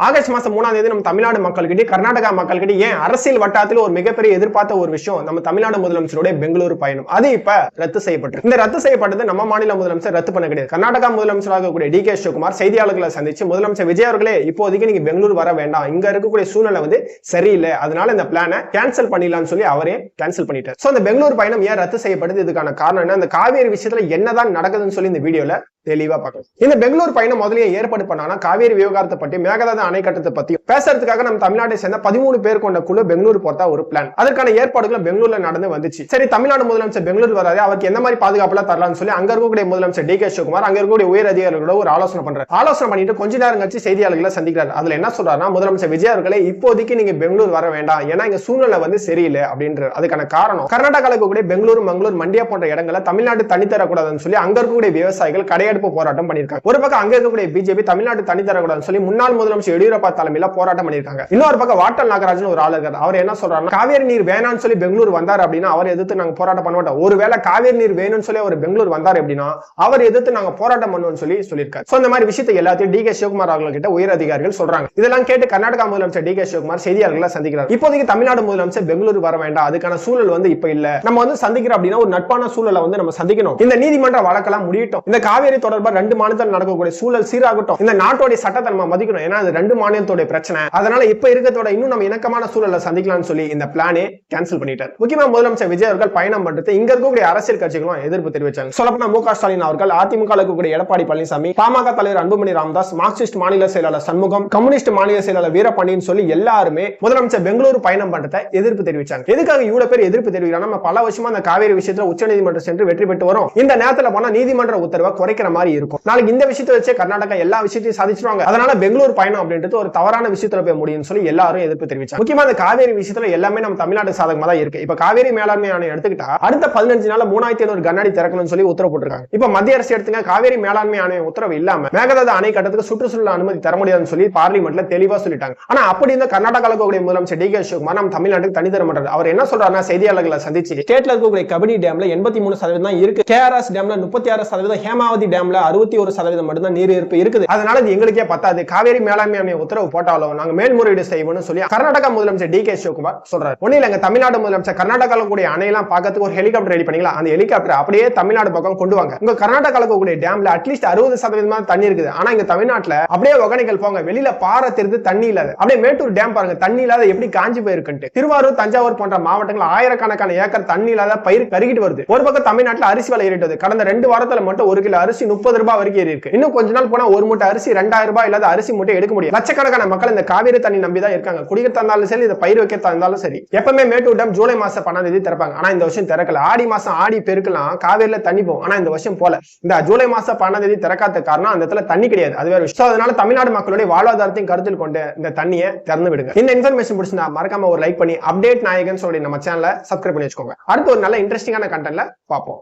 August மாசம் 3ஆம் தேதி நம்ம தமிழ்நாடு மக்கள்கிட்ட கர்நாடகா மக்கள்கிட்ட ஏன் அரசியல் வட்டாரத்தில் ஒரு மிகப்பெரிய எதிர்பார்த்த ஒரு விஷயம் நம்ம தமிழ்நாடு முதலமைச்சருடைய பெங்களூரு பயணம் அது இப்ப ரத்து செய்யப்பட்டது. இந்த ரத்து செய்யப்பட்டது நம்ம மாநில முதலமைச்சர் ரத்து பண்ண கிடையாது. கர்நாடகா முதலமைச்சராக கூடிய டி.கே. சிவகுமார் செய்தியாளர்களை சந்திச்சு முதலமைச்சர் விஜய் அவர்களே இப்போதைக்கு நீங்க பெங்களூர் வர வேண்டாம், இங்க இருக்கக்கூடிய சூழ்நிலை வந்து சரியில்லை, அதனால இந்த பிளானை கேன்சல் பண்ணிடலாம்னு சொல்லி அவரே கேன்சல் பண்ணிட்டார். சோ அந்த பெங்களூர் பயணம் ஏன் ரத்து செய்யப்பட்டது, இதுக்கான காரணம் என்ன, அந்த காவேரி விஷயத்துல என்னதான் நடக்குதுன்னு சொல்லி இந்த வீடியோல தெளிவா பார்க்கலாம். இந்த பெங்களூர் பயணம் முதலியே ஏற்பாடு பண்ணாங்கன்னா காவேரி விவகாரத்தை பற்றி மேகதாது அணை கட்டத்தை பத்தி பேசுறதுக்காக நம்ம தமிழ்நாட்டை சேர்ந்த 13 பேர் கொண்ட குழு பெங்களூர் போறதா ஒரு பிளான். அதற்கான ஏற்பாடுகள் பெங்களூர்ல நடந்து வந்துச்சு. சரி, தமிழ்நாடு முதலமைச்சர் பெங்களூர் வராது, அவருக்கு எந்த மாதிரி பாதுகாப்புலாம் தரலாம்னு சொல்லி அங்க இருக்கக்கூடிய முதலமைச்சர் டி.கே. சிவகுமார் அங்க இருக்கக்கூடிய உயர் அதிகாரிகளோட ஒரு ஆலோசனை பண்றாரு. ஆலோசனை பண்ணிட்டு கொஞ்ச நேரம் கழிச்சு செய்தியாளர்களை சந்திக்கிறார். அதுல என்ன சொல்றாருன்னா, முதலமைச்சர் விஜய் அவர்களே இப்போதைக்கு நீங்க பெங்களூர் வர வேண்டாம், ஏன்னா இங்க சூழ்நிலை வந்து சரியில்லை அப்படின்றார். அதுக்கான காரணம் கர்நாடகாவில் இருக்கக்கூடிய பெங்களூரு, மங்களூர், மண்டியா போன்ற இடங்களை தமிழ்நாடு தனி தரக்கூடாதுன்னு சொல்லி அங்க இருக்கக்கூடிய விவசாயிகள் கடையெடுப்பு போராட்டம் பண்ணிருக்காங்க. ஒரு பக்கம் அங்க இருக்கக்கூடிய பிஜேபி தமிழ்நாடு தனி தரக்கூடாதுன்னு சொல்லி முன்னாள் முதலமைச்சர் எடியூரப்பா தலைமையில போராட்டம் பண்ணிருக்காங்க. இன்னொரு பக்கம் வாட்டல் நாகராஜன் ஒரு ஆளுநர், அவர் என்ன சொல்றாருன்னா, காவேரி நீர் வேணாம்னு சொல்லி பெங்களூர் வந்தார் அப்படின்னா அவர் எதிர்த்து நாங்க போராட்டம் பண்ண மாட்டோம். ஒருவேளை காவேரி நீர் வேணும்னு சொல்லி அவர் பெங்களூர் வந்தார் அப்படின்னா அவர் எதிர்த்து நாங்க போராட்டம் பண்ணுவோம்னு சொல்லியிருக்காரு. சோ இந்த மாதிரி விஷயத்தை எல்லாத்தையும் டி.கே. சிவகுமார் அவர்கிட்ட உயர் அதிகாரிகள் சொல்றாங்க. இதெல்லாம் கேட்டு கர்நாடகா முதலமைச்சர் டி.கே. சிவகுமார் செய்தியாளர்களை சந்திக்கிறார். இப்போதைக்கு தமிழ்நாடு முதலமைச்சர் பெங்களூர் வர வேண்டாம், அதுக்கான சூழல் வந்து இப்ப இல்ல, நம்ம வந்து சந்திக்கிறோம் அப்படின்னா ஒரு நட்பான சூழலை வந்து நம்ம சந்திக்கணும், இந்த நீதிமன்ற வழக்கெல்லாம் முடியட்டும், இந்த காவேரி தொடர்பா 2 மாநிலத்தில் நடக்கக்கூடிய சூழல் சீராகட்டும், இந்த நாட்டோட சட்டத்தை நம்ம மதிக்கணும், ஏன்னா அது 2 மாநிலத்தோட பிரச்சனை, அதனால இப்ப இருக்கிறதோட இன்னும் நம்ம இணக்கமான சூழலை சந்திக்கலாம்னு சொல்லி இந்த பிளானே கேன்சல் பண்ணிட்டார். முக்கியமா முதலமைச்சர் விஜய் அவர்கள் பயணம் பண்றது இங்க இருக்கக்கூடிய அரசியல் கட்சிகளும் எதிர்ப்பு தெரிவிச்சாங்க. சொல்லப்போனா மு.க. ஸ்டாலின் அவர்கள், அதிமுக இருக்கக்கூடிய எடப்பாடி பழனிசாமி, பாமக தலைவர் அன்புமணி ராமதாஸ், மார்க்சிஸ்ட் மாநில செயலாளர் சண்முகம், கம்யூனிஸ்ட் மாநில செயலாளர் வீரபாண்டியன் சொல்லி எல்லாருமே முதலமைச்சர் பெங்களூரு பயணம் பண்றதை எதிர்ப்பு தெரிவிச்சாங்க. எதுக்காக இவ்வளவு பேர் எதிர்ப்பு தெரிவிக்கிறாங்க, நம்ம பல வருஷமா அந்த காவேரி விஷயத்துல உச்சநீதிமன்றம் சென்று வெற்றி பெற்று வரும், இந்த நேரத்துல போனா நீதிமன்ற உத்தரவை குறைக்கிற மாதிரி இருக்கும், நாளைக்கு இந்த விஷயத்தை வச்சு கர்நாடகா எல்லா விஷயத்தையும் சாதிச்சிருவாங்க, அதனால பெங்களூர் பயணம் அப்படின்றது ஒரு தவறான விஷயத்துல போய் முடியும்னு சொல்லி எல்லாரும் எதிர்ப்பு தெரிவிச்சாங்க. முக்கியமா அந்த காவேரி விஷயத்துல எல்லாமே நம்ம தமிழ்நாடு சாதகமா தான் இருக்கு. இப்ப காவேரி மேலாண்மை ஆணையம் எடுத்துக்கிட்டா அடுத்த 15 நாள்ல 3500 கண்ணாடி திறக்கணும்னு சொல்லி உத்தரவு போட்டிருக்காங்க. இப்ப மத்திய அரசு எடுத்துங்க, காவேரி மேலாண்மை ஆணையம் உத்தரவு இல்லாம மேகதாது அணை கட்டத்துக்கு சுற்றுச்சூழல் அனுமதி தர முடியாதுன்னு சொல்லி பார்லிமெண்ட்ல தெளிவா சொல்லிட்டாங்க. ஆனா அப்படி இந்த கர்நாடகாவில் இருக்கக்கூடிய முதலமைச்சர் டி.கே. சிவகுமார் நம்ம தமிழ்நாட்டுக்கு தனி தர மாட்டாரு. அவர் என்ன சொல்றாருன்னா, செய்தியாளர்களை சந்திச்சு ஸ்டேட்ல இருக்கக்கூடிய கபினி டேம்ல 83% தான் இருக்கு, கேஆர்எஸ் டேம்ல 36%, ஹேமாவதி டேம்ல 61% மட்டும் தான் நீர் இருப்பு இருக்குது, அதனால இது எங்களுக்கே பத்தாது, காவேரி மேலாண்மை ஆணையம் உத்தரவு போட்டாலும் நாங்க மேல்முறையீடு செய்வோம்னு சொல்லி கர்நாடகா முதலமைச்சர் டி.கே. சிவகுமார் சொல்றாரு. ஒண்ணு இல்லங்க, தமிழ்நாடு முதலமைச்சர் கர்நாடகாவில் கூடிய அணையெல்லாம் பார்க்கறதுக்கு ஒரு ஹெலிகாப்டர் ரெடி பண்ணீங்களா, அந்த ஹெலிகாப்டர் அப்படியே தமிழ்நாடு பக்கம் கொண்டு வாங்க. உங்க கர்நாடகாவில் கூடிய டேம்ல அட்லீஸ்ட் 60% தண்ணி இருக்குது, ஆனா இங்க தமிழ்நாட்டுல அப்படியே ஒகேனக்கல் போங்க, வெளியில பாறை தெரிந்து தண்ணி இல்லாத, அப்படியே மேட்டூர் டேம் பாருங்க தண்ணி இல்லாத எப்படி காஞ்சி போயிருக்கு. திருவாரூர், தஞ்சாவூர் போன்ற மாவட்டங்கள் ஆயிரக்கணக்கான ஏக்கர் தண்ணி இல்லாத பயிர் கருகிட்டு வருது. ஒரு பக்கம் தமிழ்நாட்டுல அரிசி விலை ஏறிட்டது, கடந்த 2 வாரத்துல மட்டும் 1 கிலோ அரிசி 30 ரூபாய் வரைக்கும் ஏறி இருக்கு. இன்னும் கொஞ்ச நாள் போனா ஒரு மூட்டை அரிசி 2000 ரூபாய் இல்லாத அரிசி மூட்டை எடுக்க முடியும். லட்சக்கணக்கான மக்கள் இந்த காவேரி தண்ணி நம்பிதான் இருக்காங்க. குடிக்கிறதா இருந்தாலும் சரி, இந்த பயிர் வைக்கிறதா இருந்தாலும் சரி. எப்பவுமே மேட்டூர் டேம் ஜூலை மாசம் 12ஆம் தேதி திறப்பாங்க, ஆனா இந்த வருஷம் திறக்கல. ஆடி மாசம் ஆடி பெருக்கலாம் காவேரியில தண்ணி போகும், ஆனா இந்த வருஷம் போல. இந்த ஜூலை மாசம் 12ஆம் தேதி திறக்காத காரணம் அந்த இடத்துல தண்ணி கிடையாது, அது வேற விஷயம். அதனால தமிழ்நாடு மக்களுடைய வாழ்வாதாரத்தையும் கருத்தில் கொண்டு இந்த தண்ணியை திறந்து விடுங்க. இந்த இன்ஃபர்மேஷன் பிடிச்சிருந்தா மறக்காம ஒரு லைக் பண்ணி அப்டேட் நாயகன் சொல்லி நம்ம சேனலை சப்ஸ்கிரைப் பண்ணி வச்சுக்கோங்க. அடுத்து ஒரு நல்ல இன்ட்ரெஸ்டிங்கான கண்டென்ட்ல பார்ப்போம்.